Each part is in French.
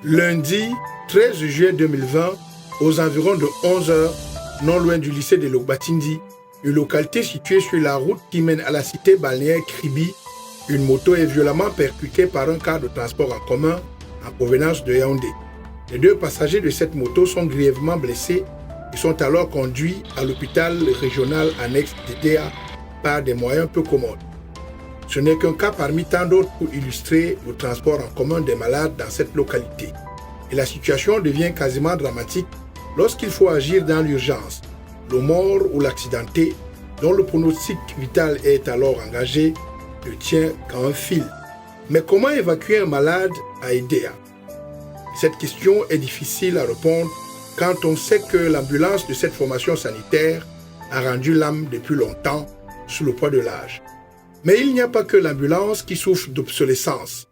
Lundi 13 juillet 2020, aux environs de 11h, non loin du lycée de Logbatindi, une localité située sur la route qui mène à la cité balnéaire Kribi, une moto est violemment percutée par un car de transport en commun en provenance de Yaoundé. Les deux passagers de cette moto sont grièvement blessés et sont alors conduits à l'hôpital régional annexe d'Edea par des moyens peu commodes. Ce n'est qu'un cas parmi tant d'autres pour illustrer le transport en commun des malades dans cette localité. Et la situation devient quasiment dramatique lorsqu'il faut agir dans l'urgence. Le mort ou l'accidenté, dont le pronostic vital est alors engagé, ne tient qu'à un fil. Mais comment évacuer un malade à Edea? Cette question est difficile à répondre quand on sait que l'ambulance de cette formation sanitaire a rendu l'âme depuis longtemps sous le poids de l'âge. Mais il n'y a pas que l'ambulance qui souffre d'obsolescence.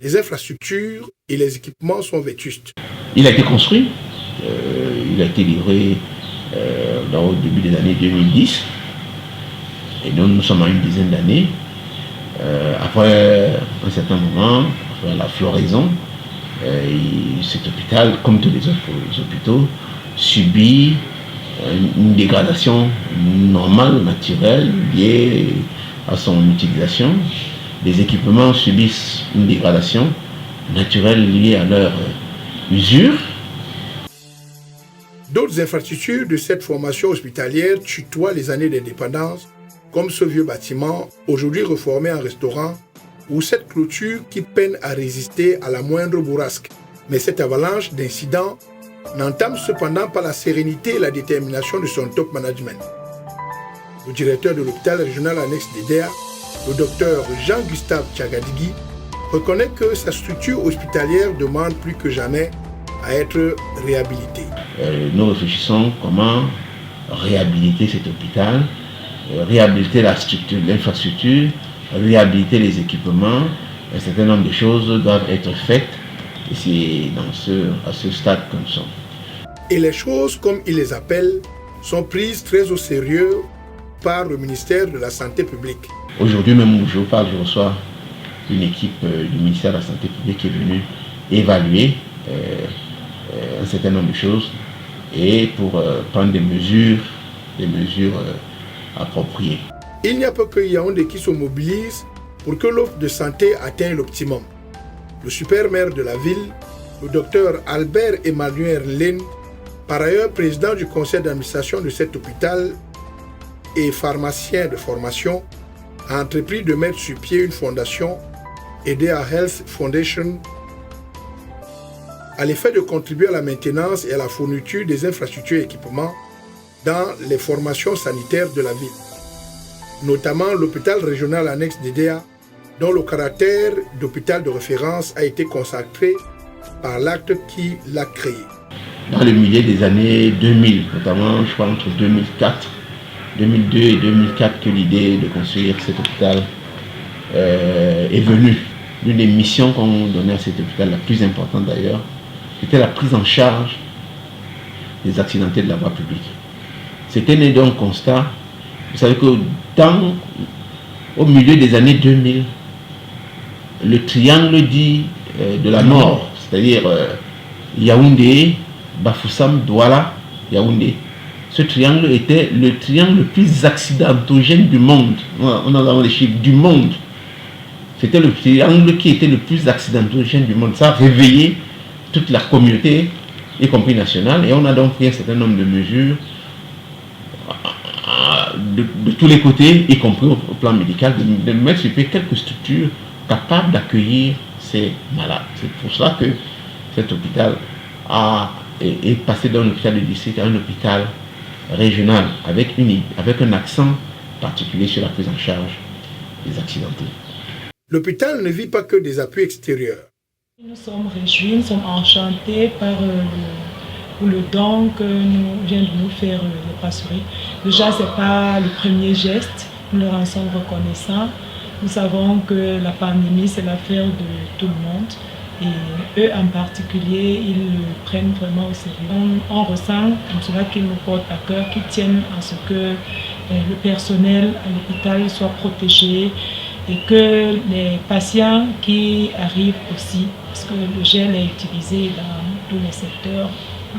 Les infrastructures et les équipements sont vétustes. Il a été construit, il a été livré au début des années 2010. Et nous sommes à une dizaine d'années. Après un certain moment, après la floraison, cet hôpital, comme tous les autres hôpitaux, subit une dégradation normale, naturelle, liée à son utilisation. Les équipements subissent une dégradation naturelle liée à leur usure. D'autres infrastructures de cette formation hospitalière tutoient les années d'indépendance, comme ce vieux bâtiment, aujourd'hui reformé en restaurant, ou cette clôture qui peine à résister à la moindre bourrasque. Mais cette avalanche d'incidents n'entame cependant pas la sérénité et la détermination de son top management. Le directeur de l'hôpital régional annexe d'Edea, le docteur Jean-Gustave Tchagadigi, reconnaît que sa structure hospitalière demande plus que jamais à être réhabilitée. Nous réfléchissons comment réhabiliter cet hôpital, réhabiliter la structure, l'infrastructure, réhabiliter les équipements. Un certain nombre de choses doivent être faites et c'est à ce stade que nous sommes. Et les choses, comme il les appelle, sont prises très au sérieux par le ministère de la Santé publique. Aujourd'hui même où je vous parle, je reçois une équipe du ministère de la Santé publique qui est venue évaluer un certain nombre de choses et pour prendre des mesures appropriées. Il n'y a pas que Yaoundé qui se mobilise pour que l'offre de santé atteigne l'optimum. Le super maire de la ville, le docteur Albert Emmanuel Lin, par ailleurs président du conseil d'administration de cet hôpital et pharmacien de formation, a entrepris de mettre sur pied une fondation, Edea Health Foundation, à l'effet de contribuer à la maintenance et à la fourniture des infrastructures et équipements dans les formations sanitaires de la ville, notamment l'hôpital régional annexe d'Edea, dont le caractère d'hôpital de référence a été consacré par l'acte qui l'a créé. Dans le milieu des années 2000, notamment je crois entre 2002 et 2004 que l'idée de construire cet hôpital est venue. L'une des missions qu'on donnait à cet hôpital, la plus importante d'ailleurs, c'était la prise en charge des accidentés de la voie publique. C'était né d'un constat. Vous savez que au milieu des années 2000, le triangle dit de la mort, c'est-à-dire Yaoundé, Bafoussam, Douala, Yaoundé. Ce triangle était le triangle le plus accidentogène du monde. On a les chiffres du monde. C'était le triangle qui était le plus accidentogène du monde. Ça a réveillé toute la communauté, y compris nationale, et on a donc pris un certain nombre de mesures de tous les côtés, y compris au plan médical, de mettre sur pied quelques structures capables d'accueillir ces malades. C'est pour cela que cet hôpital est passé d'un hôpital de district à un hôpital régional, avec un accent particulier sur la prise en charge des accidentés. L'hôpital ne vit pas que des appuis extérieurs. Nous sommes réjouis, nous sommes enchantés par le don que vient de nous faire le pastoré. Déjà, ce n'est pas le premier geste, nous leur en sommes reconnaissants. Nous savons que la pandémie, c'est l'affaire de tout le monde. Et eux en particulier, ils le prennent vraiment au sérieux. On ressent comme cela qu'ils nous portent à cœur, qu'ils tiennent à ce que le personnel à l'hôpital soit protégé et que les patients qui arrivent aussi parce que le gel est utilisé dans tous les secteurs,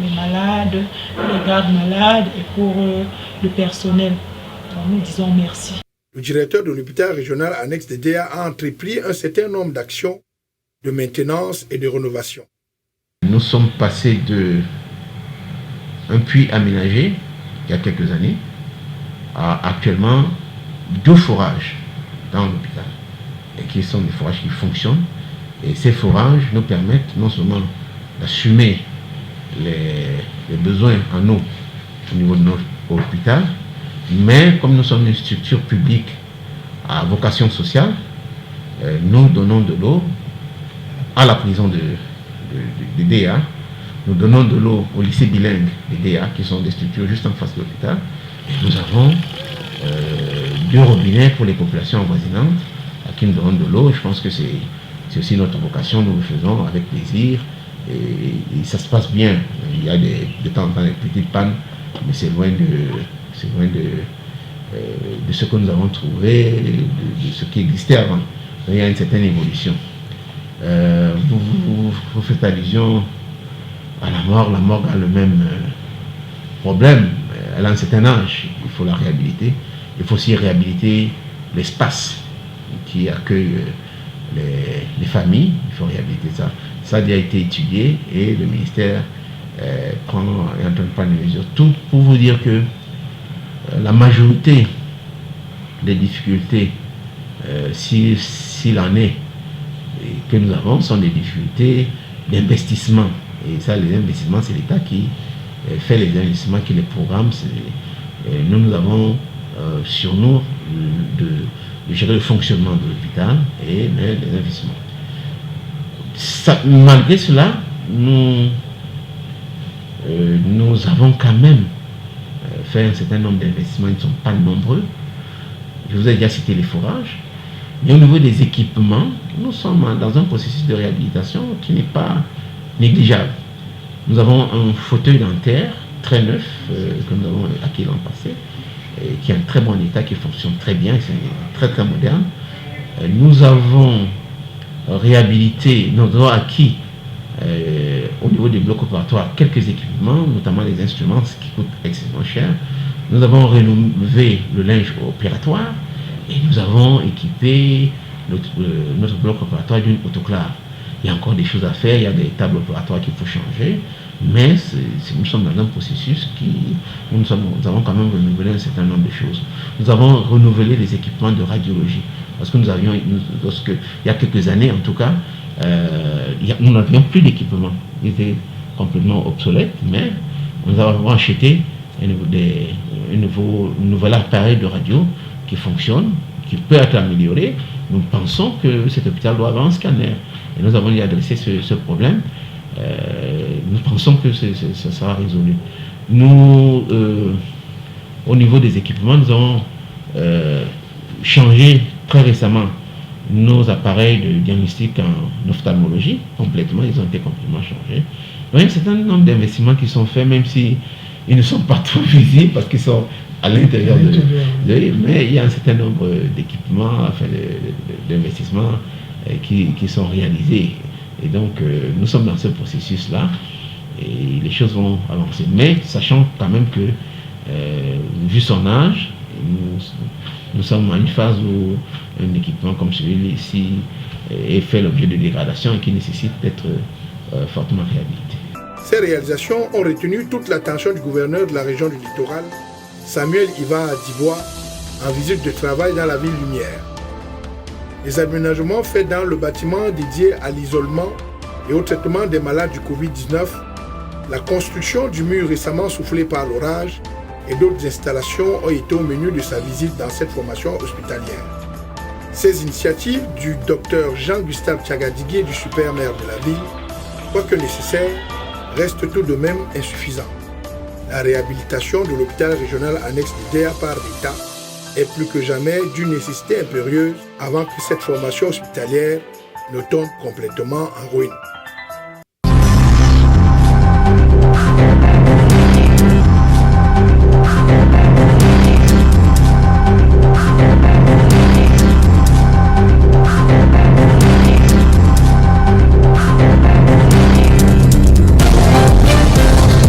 les malades, les gardes malades et pour le personnel. Donc nous disons merci. Le directeur de l'hôpital régional annexe de Déa a entrepris un certain nombre d'actions de maintenance et de rénovation. Nous sommes passés d'un puits aménagé il y a quelques années à actuellement 2 forages dans l'hôpital, et qui sont des forages qui fonctionnent. Et ces forages nous permettent non seulement d'assumer les besoins en eau au niveau de notre hôpital, mais comme nous sommes une structure publique à vocation sociale, nous donnons de l'eau à la prison de DA, nous donnons de l'eau au lycée bilingue de DA, qui sont des structures juste en face de l'hôpital. Et nous avons 2 robinets pour les populations avoisinantes à qui nous donnons de l'eau. Je pense que c'est aussi notre vocation, nous le faisons avec plaisir et ça se passe bien. Il y a de temps en temps des petites pannes, mais c'est loin de ce que nous avons trouvé, de ce qui existait avant. Il y a une certaine évolution. Vous faites allusion à la mort. La mort a le même problème. Elle a un certain âge, il faut la réhabiliter. Il faut aussi réhabiliter l'espace qui accueille les familles. Il faut réhabiliter ça. Ça a déjà été étudié et le ministère est en train de prendre des mesures. Tout pour vous dire que la majorité des difficultés, s'il en est, que nous avons, sont des difficultés d'investissement. Et ça, les investissements, c'est l'État qui fait les investissements, qui les programme. Nous avons sur nous de gérer le fonctionnement de l'hôpital et les investissements. Malgré cela, nous avons quand même fait un certain nombre d'investissements, ils ne sont pas nombreux. Je vous ai déjà cité les forages. Mais au niveau des équipements, nous sommes dans un processus de réhabilitation qui n'est pas négligeable. Nous avons un fauteuil dentaire très neuf que nous avons acquis l'an passé, qui est en très bon état, qui fonctionne très bien, c'est très très moderne. Nous avons réhabilité, nous avons acquis au niveau des blocs opératoires quelques équipements, notamment les instruments, ce qui coûte extrêmement cher. Nous avons rénové le linge opératoire et nous avons équipé notre bloc opératoire d'une autoclave. Il y a encore des choses à faire, il y a des tables opératoires qu'il faut changer, mais nous sommes dans un processus où nous avons quand même renouvelé un certain nombre de choses. Nous avons renouvelé les équipements de radiologie, parce que il y a quelques années en tout cas, nous n'avions plus d'équipement, il était complètement obsolète, mais nous avons acheté un nouvel appareil de radio qui fonctionne, qui peut être amélioré. Nous pensons que cet hôpital doit avoir un scanner. Et nous avons y adressé ce problème. Nous pensons que ça sera résolu. Nous, au niveau des équipements, nous avons changé très récemment nos appareils de diagnostic en ophtalmologie, complètement, ils ont été complètement changés. Donc il y a un certain nombre d'investissements qui sont faits, même si ils ne sont pas trop visibles parce qu'ils sont à l'intérieur mais il y a un certain nombre d'équipements, enfin d'investissements qui sont réalisés. Et donc nous sommes dans ce processus-là et les choses vont avancer. Mais sachant quand même que, vu son âge, nous sommes à une phase où un équipement comme celui-ci est fait l'objet de dégradation et qui nécessite d'être fortement réhabilité. Ces réalisations ont retenu toute l'attention du gouverneur de la région du Littoral, Samuel Iva Adibois, en visite de travail dans la ville Lumière. Les aménagements faits dans le bâtiment dédié à l'isolement et au traitement des malades du Covid-19, la construction du mur récemment soufflé par l'orage et d'autres installations ont été au menu de sa visite dans cette formation hospitalière. Ces initiatives du docteur Jean-Gustave Tchagadigué du super-maire de la ville, quoique nécessaires, restent tout de même insuffisantes. La réhabilitation de l'hôpital régional annexe de Déa par l'État est plus que jamais d'une nécessité impérieuse avant que cette formation hospitalière ne tombe complètement en ruine.